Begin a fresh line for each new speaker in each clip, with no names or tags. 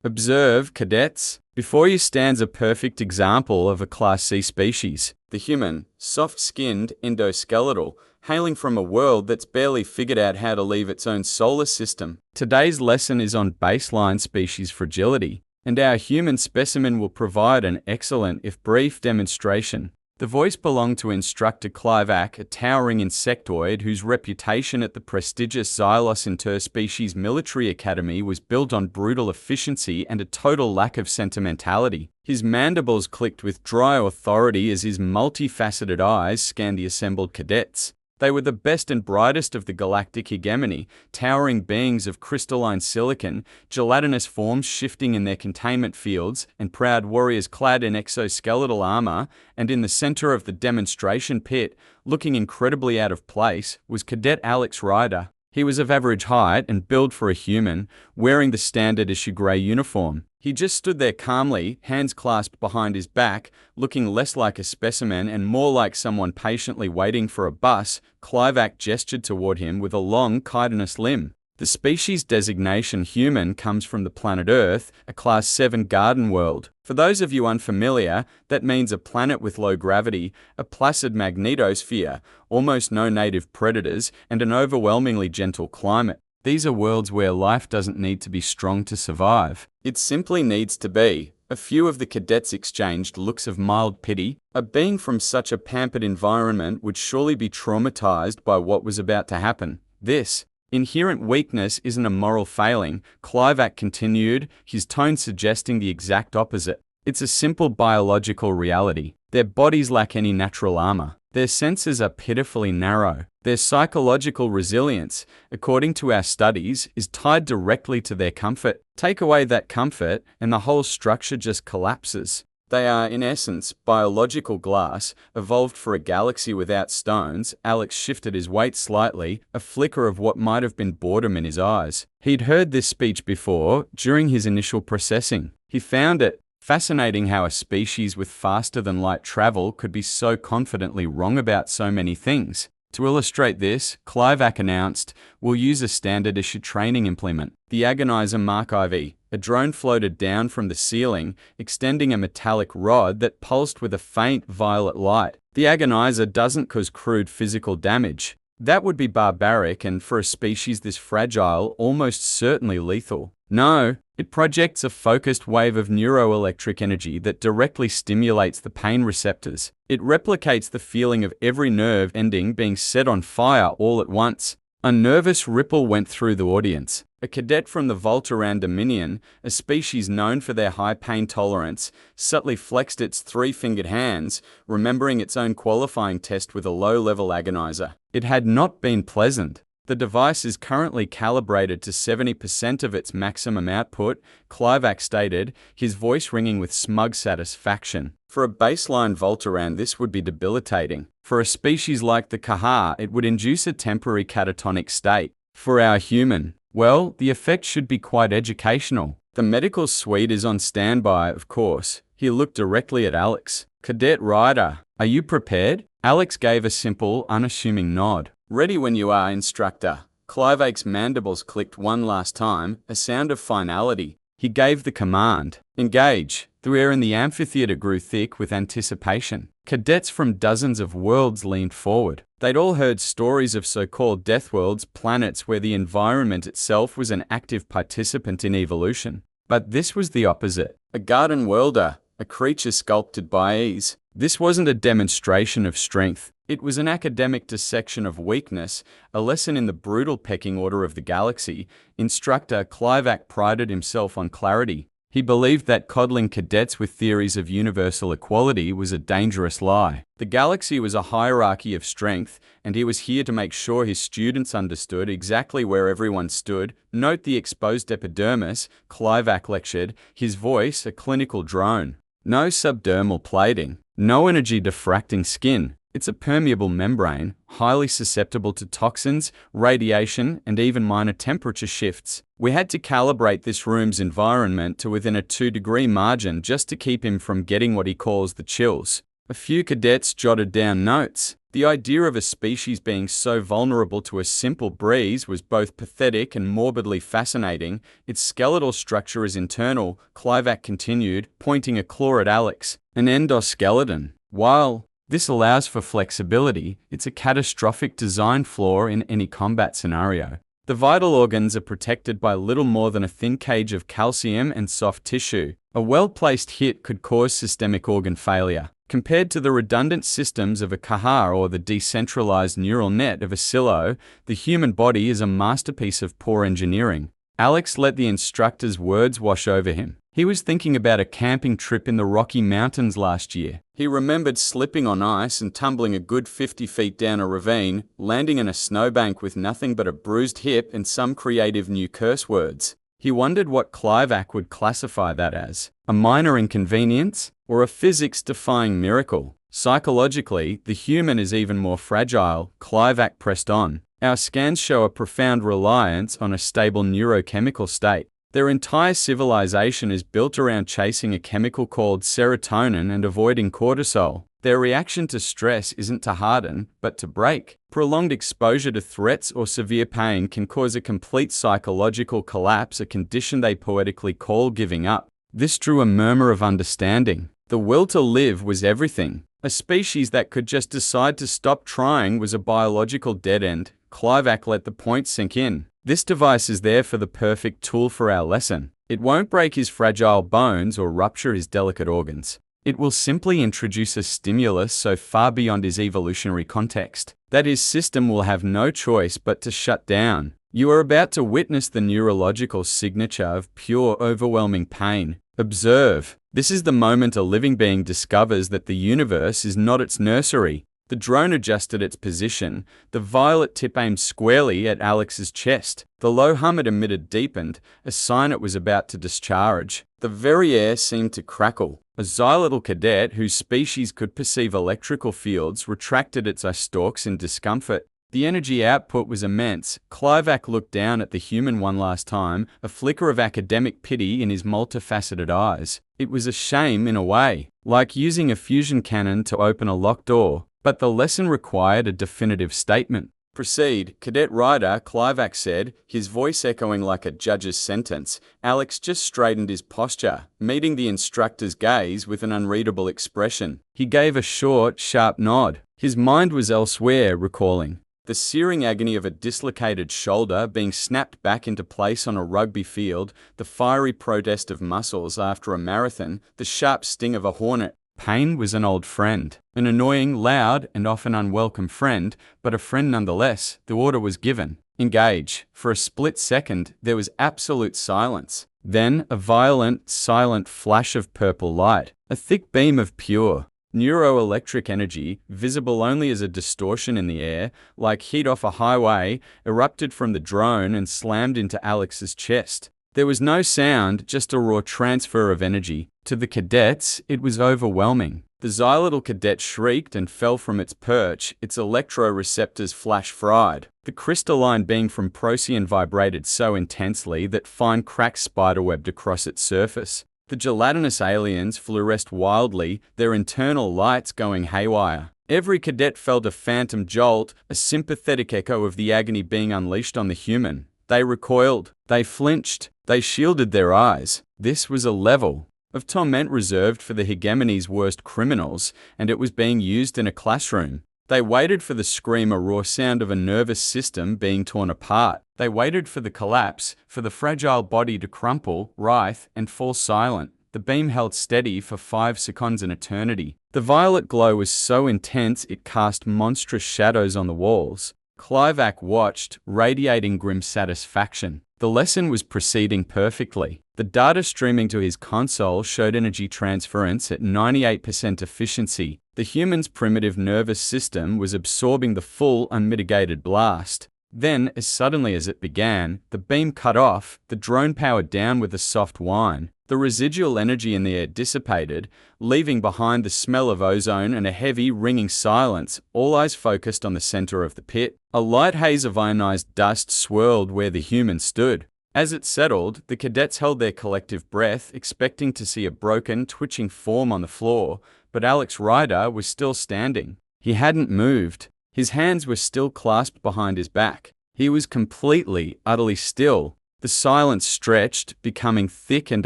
Observe, cadets. Before you stands a perfect example of a Class C species. The human, soft-skinned, endoskeletal, hailing from a world that's barely figured out how to leave its own solar system. Today's lesson is on baseline species fragility, and our human specimen will provide an excellent, if brief, demonstration. The voice belonged to instructor Clivac, a towering insectoid whose reputation at the prestigious Xylos Interspecies Military Academy was built on brutal efficiency and a total lack of sentimentality. His mandibles clicked with dry authority as his multifaceted eyes scanned the assembled cadets. They were the best and brightest of the galactic hegemony, towering beings of crystalline silicon, gelatinous forms shifting in their containment fields, and proud warriors clad in exoskeletal armor. And in the center of the demonstration pit, looking incredibly out of place, was Cadet Alex Ryder. He was of average height and build for a human, wearing the standard issue grey uniform. He just stood there calmly, hands clasped behind his back, looking less like a specimen and more like someone patiently waiting for a bus. Clivac gestured toward him with a long, chitinous limb. The species designation human comes from the planet Earth, a Class 7 garden world. For those of you unfamiliar, that means a planet with low gravity, a placid magnetosphere, almost no native predators, and an overwhelmingly gentle climate. These are worlds where life doesn't need to be strong to survive. It simply needs to be. A few of the cadets exchanged looks of mild pity. A being from such a pampered environment would surely be traumatized by what was about to happen. This inherent weakness isn't a moral failing, Clivac continued, his tone suggesting the exact opposite. It's a simple biological reality. Their bodies lack any natural armor. Their senses are pitifully narrow. Their psychological resilience, according to our studies, is tied directly to their comfort. Take away that comfort, and the whole structure just collapses. They are, in essence, biological glass, evolved for a galaxy without stones. Alex shifted his weight slightly, a flicker of what might have been boredom in his eyes. He'd heard this speech before, during his initial processing. He found it fascinating how a species with faster-than-light travel could be so confidently wrong about so many things. To illustrate this, Clivac announced, "We'll use a standard-issue training implement, the Agonizer Mark IV." A drone floated down from the ceiling, extending a metallic rod that pulsed with a faint violet light. The Agonizer doesn't cause crude physical damage. That would be barbaric and, for a species this fragile, almost certainly lethal. No, it projects a focused wave of neuroelectric energy that directly stimulates the pain receptors. It replicates the feeling of every nerve ending being set on fire all at once. A nervous ripple went through the audience. A cadet from the Voltaran Dominion, a species known for their high pain tolerance, subtly flexed its three-fingered hands, remembering its own qualifying test with a low-level agonizer. It had not been pleasant. The device is currently calibrated to 70% of its maximum output, Clivac stated, his voice ringing with smug satisfaction. For a baseline Voltaran, this would be debilitating. For a species like the Kahar, it would induce a temporary catatonic state. For our human, well, the effect should be quite educational. The medical suite is on standby, of course. He looked directly at Alex. Cadet Ryder, are you prepared? Alex gave a simple, unassuming nod. Ready when you are, instructor. Clivac's mandibles clicked one last time, a sound of finality. He gave the command. Engage. The air in the amphitheater grew thick with anticipation. Cadets from dozens of worlds leaned forward. They'd all heard stories of so-called death worlds, planets where the environment itself was an active participant in evolution. But this was the opposite. A garden worlder, a creature sculpted by ease. This wasn't a demonstration of strength. It was an academic dissection of weakness, a lesson in the brutal pecking order of the galaxy. Instructor Clivac prided himself on clarity. He believed that coddling cadets with theories of universal equality was a dangerous lie. The galaxy was a hierarchy of strength, and he was here to make sure his students understood exactly where everyone stood. Note the exposed epidermis, Clivac lectured, his voice a clinical drone. No subdermal plating, no energy diffracting skin. It's a permeable membrane, highly susceptible to toxins, radiation, and even minor temperature shifts. We had to calibrate this room's environment to within a 2-degree margin just to keep him from getting what he calls the chills. A few cadets jotted down notes. The idea of a species being so vulnerable to a simple breeze was both pathetic and morbidly fascinating. Its skeletal structure is internal, Clivac continued, pointing a claw at Alex. An endoskeleton. While this allows for flexibility, it's a catastrophic design flaw in any combat scenario. The vital organs are protected by little more than a thin cage of calcium and soft tissue. A well-placed hit could cause systemic organ failure. Compared to the redundant systems of a Kahar or the decentralized neural net of a silo, the human body is a masterpiece of poor engineering. Alex let the instructor's words wash over him. He was thinking about a camping trip in the Rocky Mountains last year. He remembered slipping on ice and tumbling a good 50 feet down a ravine, landing in a snowbank with nothing but a bruised hip and some creative new curse words. He wondered what Clivac would classify that as. A minor inconvenience? Or a physics-defying miracle? Psychologically, the human is even more fragile, Clivac pressed on. Our scans show a profound reliance on a stable neurochemical state. Their entire civilization is built around chasing a chemical called serotonin and avoiding cortisol. Their reaction to stress isn't to harden, but to break. Prolonged exposure to threats or severe pain can cause a complete psychological collapse, a condition they poetically call giving up. This drew a murmur of understanding. The will to live was everything. A species that could just decide to stop trying was a biological dead end. Clivac let the point sink in. This device is there for the perfect tool for our lesson. It won't break his fragile bones or rupture his delicate organs. It will simply introduce a stimulus so far beyond his evolutionary context that his system will have no choice but to shut down. You are about to witness the neurological signature of pure, overwhelming pain. Observe. This is the moment a living being discovers that the universe is not its nursery. The drone adjusted its position. The violet tip aimed squarely at Alex's chest. The low hum it emitted deepened, a sign it was about to discharge. The very air seemed to crackle. A xylitl cadet whose species could perceive electrical fields retracted its eye stalks in discomfort. The energy output was immense. Clivac looked down at the human one last time, a flicker of academic pity in his multifaceted eyes. It was a shame in a way, like using a fusion cannon to open a locked door. But the lesson required a definitive statement. Proceed, Cadet Ryder, Clivac said, his voice echoing like a judge's sentence. Alex just straightened his posture, meeting the instructor's gaze with an unreadable expression. He gave a short, sharp nod. His mind was elsewhere, recalling the searing agony of a dislocated shoulder being snapped back into place on a rugby field, the fiery protest of muscles after a marathon, the sharp sting of a hornet. Pain was an old friend, an annoying, loud, and often unwelcome friend, but a friend nonetheless. The order was given. Engage. For a split second, there was absolute silence. Then, a violent, silent flash of purple light. A thick beam of pure, neuroelectric energy, visible only as a distortion in the air, like heat off a highway, erupted from the drone and slammed into Alex's chest. There was no sound, just a raw transfer of energy. To the cadets, it was overwhelming. The xylitl cadet shrieked and fell from its perch, its electroreceptors flash-fried. The crystalline being from Procyon vibrated so intensely that fine cracks spiderwebbed across its surface. The gelatinous aliens fluoresced wildly, their internal lights going haywire. Every cadet felt a phantom jolt, a sympathetic echo of the agony being unleashed on the human. They recoiled, they flinched, they shielded their eyes. This was a level of torment reserved for the hegemony's worst criminals, and it was being used in a classroom. They waited for the scream, a raw sound of a nervous system being torn apart. They waited for the collapse, for the fragile body to crumple, writhe, and fall silent. The beam held steady for 5 seconds, an eternity. The violet glow was so intense it cast monstrous shadows on the walls. Clivac watched, radiating grim satisfaction. The lesson was proceeding perfectly. The data streaming to his console showed energy transference at 98% efficiency. The human's primitive nervous system was absorbing the full, unmitigated blast. Then, as suddenly as it began, the beam cut off, the drone powered down with a soft whine. The residual energy in the air dissipated, leaving behind the smell of ozone and a heavy, ringing silence, all eyes focused on the center of the pit. A light haze of ionized dust swirled where the human stood. As it settled, the cadets held their collective breath, expecting to see a broken, twitching form on the floor, but Alex Ryder was still standing. He hadn't moved. His hands were still clasped behind his back. He was completely, utterly still. The silence stretched, becoming thick and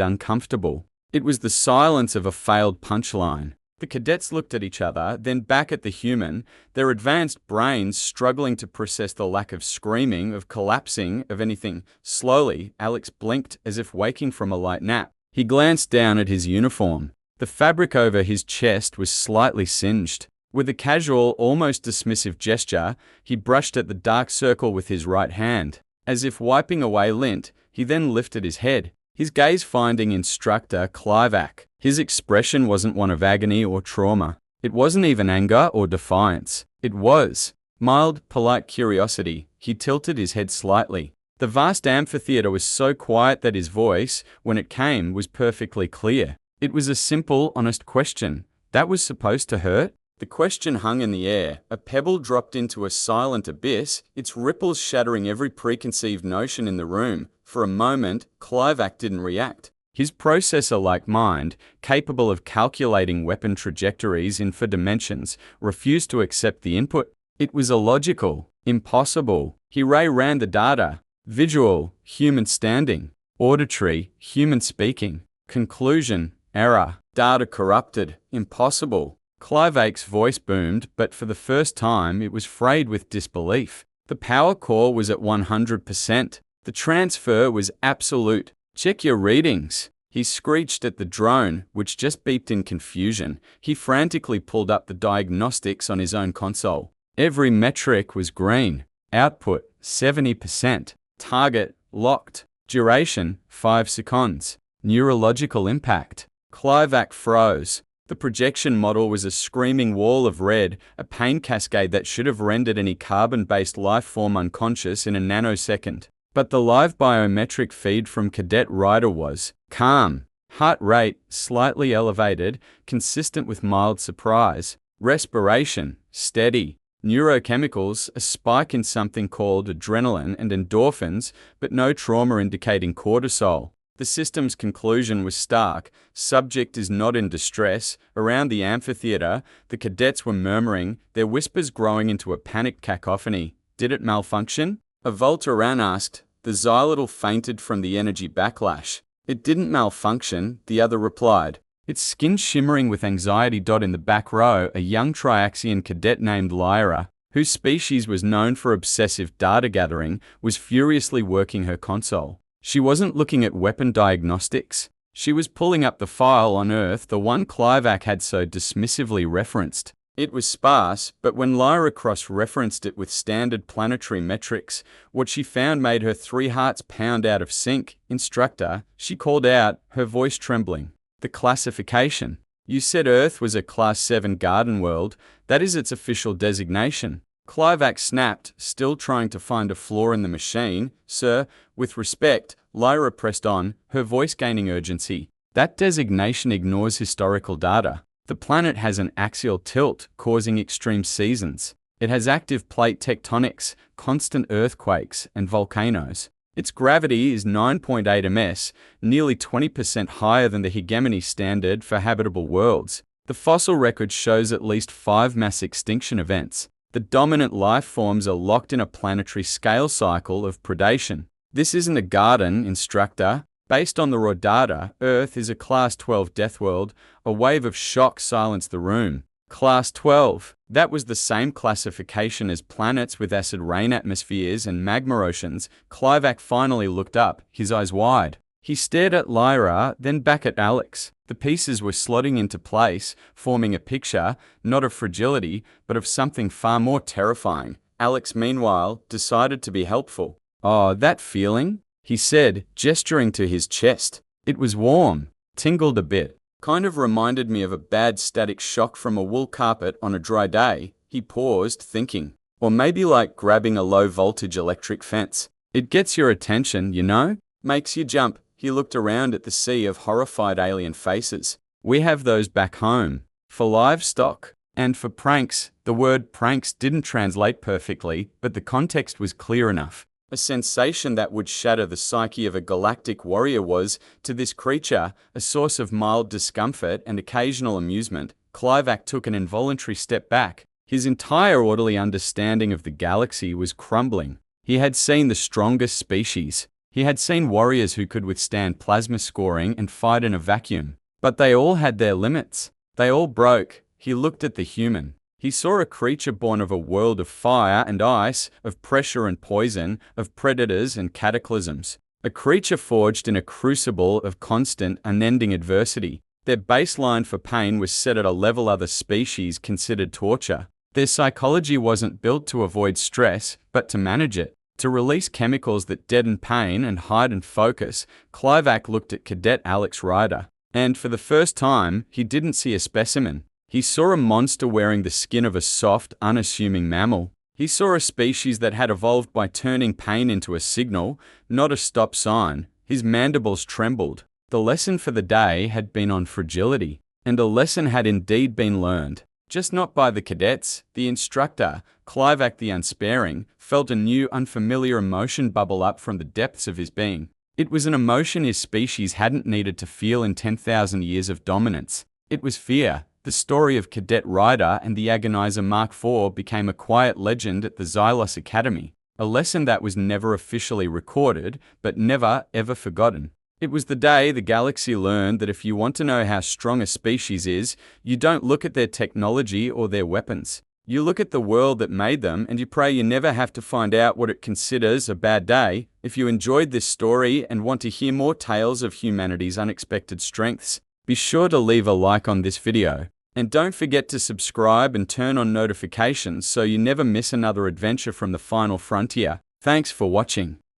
uncomfortable. It was the silence of a failed punchline. The cadets looked at each other, then back at the human, their advanced brains struggling to process the lack of screaming, of collapsing, of anything. Slowly, Alex blinked as if waking from a light nap. He glanced down at his uniform. The fabric over his chest was slightly singed. With a casual, almost dismissive gesture, he brushed at the dark circle with his right hand. As if wiping away lint, he then lifted his head, his gaze finding Instructor Clivac. His expression wasn't one of agony or trauma. It wasn't even anger or defiance. It was mild, polite curiosity. He tilted his head slightly. The vast amphitheater was so quiet that his voice, when it came, was perfectly clear. It was a simple, honest question. That was supposed to hurt? The question hung in the air. A pebble dropped into a silent abyss, its ripples shattering every preconceived notion in the room. For a moment, Clivac didn't react. His processor-like mind, capable of calculating weapon trajectories in 4 dimensions, refused to accept the input. It was illogical, impossible. He ran the data. Visual, human standing. Auditory, human speaking. Conclusion, error. Data corrupted, impossible. Clivac's voice boomed, but for the first time it was frayed with disbelief. The power core was at 100%. The transfer was absolute. Check your readings. He screeched at the drone, which just beeped in confusion. He frantically pulled up the diagnostics on his own console. Every metric was green. Output, 70%. Target, locked. Duration, 5 seconds. Neurological impact. Clivac froze. The projection model was a screaming wall of red, a pain cascade that should have rendered any carbon-based life form unconscious in a nanosecond. But the live biometric feed from Cadet Ryder was calm. Heart rate, slightly elevated, consistent with mild surprise. Respiration, steady. Neurochemicals, a spike in something called adrenaline and endorphins, but no trauma indicating cortisol. The system's conclusion was stark. Subject is not in distress. Around the amphitheater, the cadets were murmuring, their whispers growing into a panicked cacophony. Did it malfunction? A Voltaran asked. The Xylitl fainted from the energy backlash. It didn't malfunction, the other replied. Its skin shimmering with anxiety. In the back row, a young Triaxian cadet named Lyra, whose species was known for obsessive data gathering, was furiously working her console. She wasn't looking at weapon diagnostics. She was pulling up the file on Earth, the one Clivac had so dismissively referenced. It was sparse, but when Lyra cross-referenced it with standard planetary metrics, what she found made her 3 hearts pound out of sync. Instructor, she called out, her voice trembling. The classification. You said Earth was a Class 7 garden world. That is its official designation. Clivac snapped, still trying to find a flaw in the machine. Sir, with respect, Lyra pressed on, her voice gaining urgency. That designation ignores historical data. The planet has an axial tilt, causing extreme seasons. It has active plate tectonics, constant earthquakes, and volcanoes. Its gravity is 9.8 ms, nearly 20% higher than the hegemony standard for habitable worlds. The fossil record shows at least 5 mass extinction events. The dominant life forms are locked in a planetary scale cycle of predation. This isn't a garden, Instructor. Based on the raw data, Earth is a Class 12 death world. A wave of shock silenced the room. Class 12. That was the same classification as planets with acid rain atmospheres and magma oceans. Clivac finally looked up, his eyes wide. He stared at Lyra, then back at Alex. The pieces were slotting into place, forming a picture, not of fragility, but of something far more terrifying. Alex, meanwhile, decided to be helpful. Oh, that feeling? He said, gesturing to his chest. It was warm, tingled a bit. Kind of reminded me of a bad static shock from a wool carpet on a dry day. He paused, thinking. Or maybe like grabbing a low-voltage electric fence. It gets your attention, you know? Makes you jump. He looked around at the sea of horrified alien faces. We have those back home. For livestock. And for pranks. The word pranks didn't translate perfectly, but the context was clear enough. A sensation that would shatter the psyche of a galactic warrior was, to this creature, a source of mild discomfort and occasional amusement. Clivac took an involuntary step back. His entire orderly understanding of the galaxy was crumbling. He had seen the strongest species. He had seen warriors who could withstand plasma scoring and fight in a vacuum. But they all had their limits. They all broke. He looked at the human. He saw a creature born of a world of fire and ice, of pressure and poison, of predators and cataclysms. A creature forged in a crucible of constant, unending adversity. Their baseline for pain was set at a level other species considered torture. Their psychology wasn't built to avoid stress, but to manage it. To release chemicals that deaden pain and heighten focus. Clivac looked at Cadet Alex Ryder. And for the first time, he didn't see a specimen. He saw a monster wearing the skin of a soft, unassuming mammal. He saw a species that had evolved by turning pain into a signal, not a stop sign. His mandibles trembled. The lesson for the day had been on fragility. And a lesson had indeed been learned. Just not by the cadets. The instructor, Clivac the Unsparing, felt a new, unfamiliar emotion bubble up from the depths of his being. It was an emotion his species hadn't needed to feel in 10,000 years of dominance. It was fear. The story of Cadet Ryder and the Agonizer Mark IV became a quiet legend at the Xylos Academy, a lesson that was never officially recorded, but never, ever forgotten. It was the day the galaxy learned that if you want to know how strong a species is, you don't look at their technology or their weapons. You look at the world that made them, and you pray you never have to find out what it considers a bad day. If you enjoyed this story and want to hear more tales of humanity's unexpected strengths, be sure to leave a like on this video. And don't forget to subscribe and turn on notifications so you never miss another adventure from the final frontier. Thanks for watching.